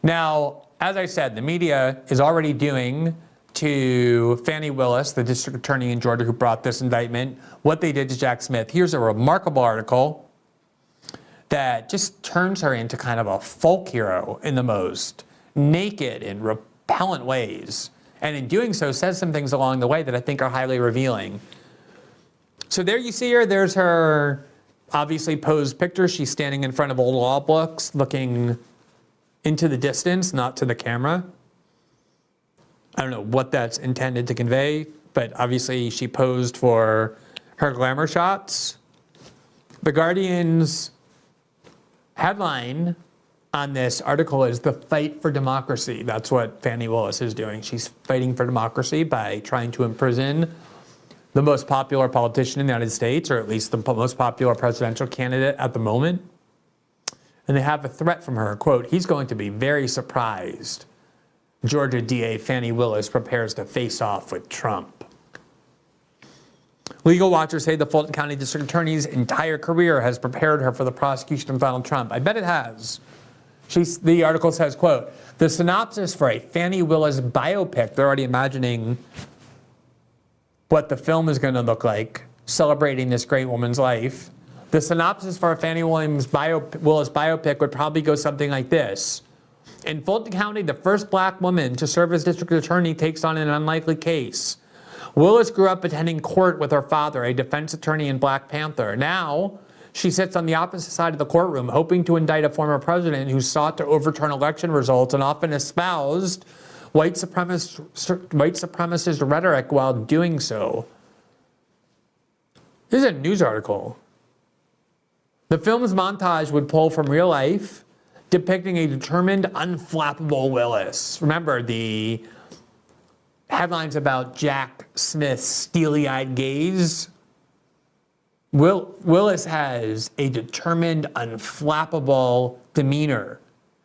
Now, as I said, the media is already doing to Fani Willis, the district attorney in Georgia who brought this indictment, what they did to Jack Smith. Here's a remarkable article that just turns her into kind of a folk hero in the most naked and repellent ways. And in doing so, says some things along the way that I think are highly revealing. So there you see her. There's her obviously posed picture. She's standing in front of old law books, looking into the distance, not to the camera. I don't know what that's intended to convey, but obviously she posed for her glamour shots. The Guardian's headline on this article is "The Fight for Democracy." That's what Fani Willis is doing. She's fighting for democracy by trying to imprison the most popular politician in the United States, or at least the most popular presidential candidate at the moment. And they have a threat from her, quote, "He's going to be very surprised. Georgia DA Fani Willis prepares to face off with Trump." Legal watchers say the Fulton County District Attorney's entire career has prepared her for the prosecution of Donald Trump. I bet it has. The article says, quote, "The synopsis for a Fani Willis biopic," they're already imagining what the film is going to look like, celebrating this great woman's life. The synopsis for a Fani Willis biopic would probably go something like this. In Fulton County, the first black woman to serve as district attorney takes on an unlikely case. Willis grew up attending court with her father, a defense attorney in Black Panther. Now, she sits on the opposite side of the courtroom, hoping to indict a former president who sought to overturn election results and often espoused white supremacist rhetoric while doing so. This is a news article. The film's montage would pull from real life, depicting a determined, unflappable Willis. Remember the headlines about Jack Smith's steely-eyed gaze? Willis has a determined, unflappable demeanor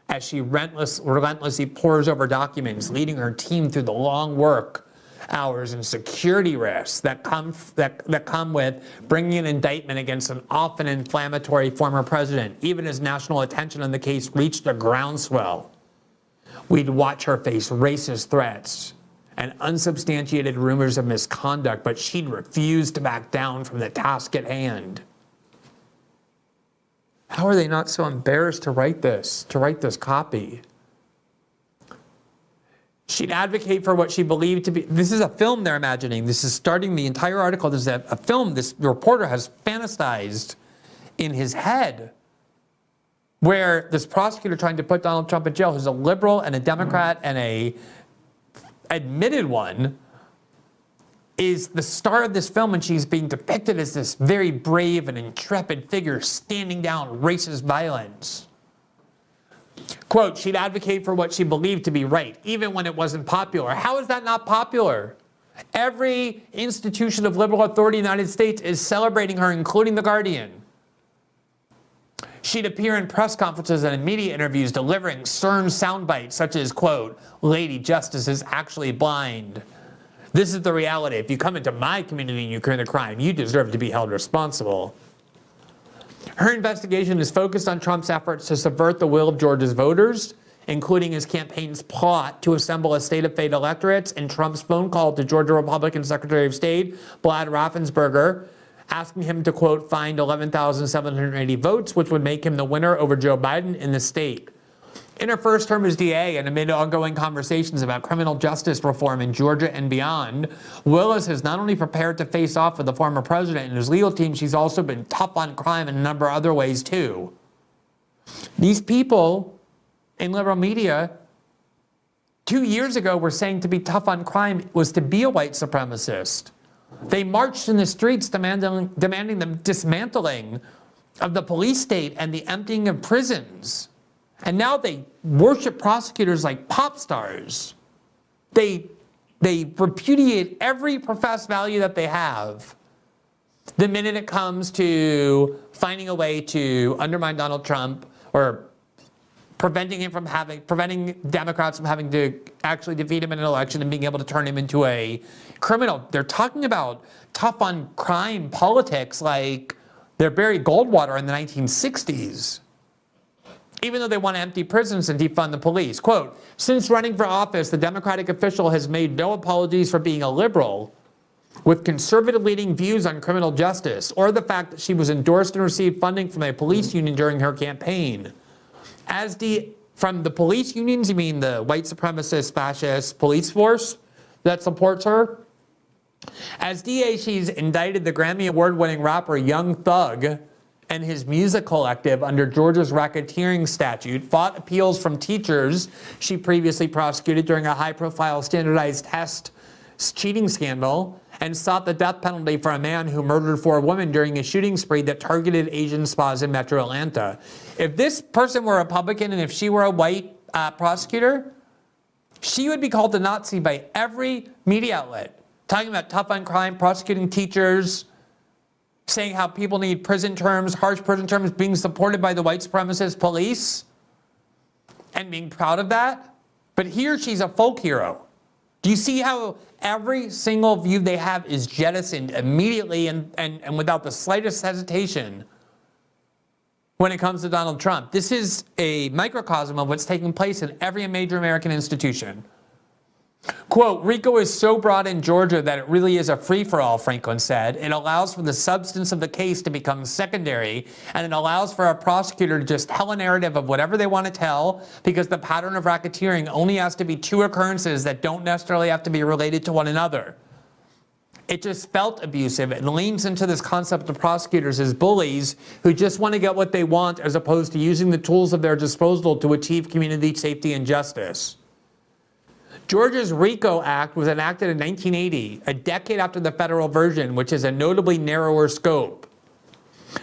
as she relentlessly pores over documents, leading her team through the long work hours and security risks that come with bringing an indictment against an often inflammatory former president, even as national attention on the case reached a groundswell. We'd watch her face racist threats and unsubstantiated rumors of misconduct, but she'd refuse to back down from the task at hand. How are they not so embarrassed to write this copy? She'd advocate for what she believed to be, this is a film they're imagining. This is starting the entire article. This is a film this reporter has fantasized in his head, where this prosecutor trying to put Donald Trump in jail, who's a liberal and a Democrat and a admitted one, is the star of this film, and she's being depicted as this very brave and intrepid figure standing down racist violence. Quote, she'd advocate for what she believed to be right, even when it wasn't popular. How is that not popular? Every institution of liberal authority in the United States is celebrating her, including The Guardian. She'd appear in press conferences and in media interviews delivering stern sound bites such as, quote, "Lady Justice is actually blind. This is the reality. If you come into my community and you commit a crime, you deserve to be held responsible." Her investigation is focused on Trump's efforts to subvert the will of Georgia's voters, including his campaign's plot to assemble a state of fate electorates and Trump's phone call to Georgia Republican Secretary of State Brad Raffensperger, asking him to, quote, find 11,780 votes, which would make him the winner over Joe Biden in the state. In her first term as DA and amid ongoing conversations about criminal justice reform in Georgia and beyond, Willis has not only prepared to face off with the former president and his legal team, she's also been tough on crime in a number of other ways too. These people in liberal media 2 years ago were saying to be tough on crime was to be a white supremacist. They marched in the streets demanding the dismantling of the police state and the emptying of prisons. And now they worship prosecutors like pop stars. They repudiate every professed value that they have the minute it comes to finding a way to undermine Donald Trump or preventing Democrats from having to actually defeat him in an election and being able to turn him into a criminal. They're talking about tough on crime politics like they're Barry Goldwater in the 1960s. even though they want to empty prisons and defund the police. Quote, since running for office, the Democratic official has made no apologies for being a liberal with conservative leading views on criminal justice, or the fact that she was endorsed and received funding from a police union during her campaign. From the police unions, you mean the white supremacist, fascist police force that supports her? As DA, she's indicted the Grammy Award-winning rapper Young Thug and his music collective under Georgia's racketeering statute, fought appeals from teachers she previously prosecuted during a high-profile standardized test cheating scandal, and sought the death penalty for a man who murdered 4 women during a shooting spree that targeted Asian spas in Metro Atlanta. If this person were a Republican and if she were a white prosecutor, she would be called a Nazi by every media outlet, talking about tough on crime, prosecuting teachers, saying how people need prison terms, harsh prison terms, being supported by the white supremacist police, and being proud of that. But here she's a folk hero. Do you see how every single view they have is jettisoned immediately and without the slightest hesitation when it comes to Donald Trump? This is a microcosm of what's taking place in every major American institution. Quote, RICO is so broad in Georgia that it really is a free-for-all, Franklin said. It allows for the substance of the case to become secondary, and it allows for a prosecutor to just tell a narrative of whatever they want to tell, because the pattern of racketeering only has to be 2 occurrences that don't necessarily have to be related to one another. It just felt abusive and leans into this concept of prosecutors as bullies who just want to get what they want, as opposed to using the tools of their disposal to achieve community safety and justice. Georgia's RICO Act was enacted in 1980, a decade after the federal version, which is a notably narrower scope.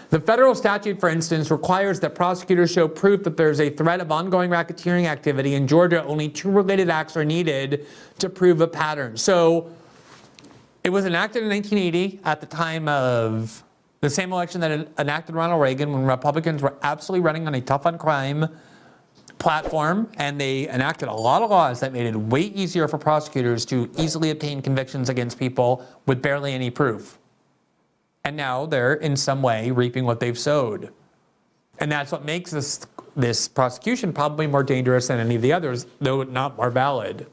The federal statute, for instance, requires that prosecutors show proof that there's a threat of ongoing racketeering activity. In Georgia, only 2 related acts are needed to prove a pattern. So it was enacted in 1980 at the time of the same election that enacted Ronald Reagan, when Republicans were absolutely running on a tough on crime platform, and they enacted a lot of laws that made it way easier for prosecutors to easily obtain convictions against people with barely any proof. And now they're in some way reaping what they've sowed. And that's what makes this prosecution probably more dangerous than any of the others, though not more valid.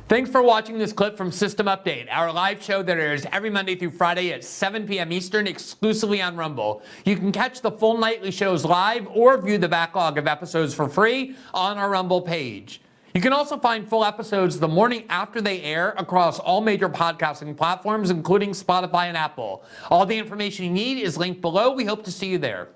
Thanks for watching this clip from System Update, our live show that airs every Monday through Friday at 7 p.m. Eastern, exclusively on Rumble. You can catch the full nightly shows live or view the backlog of episodes for free on our Rumble page. You can also find full episodes the morning after they air across all major podcasting platforms, including Spotify and Apple. All the information you need is linked below. We hope to see you there.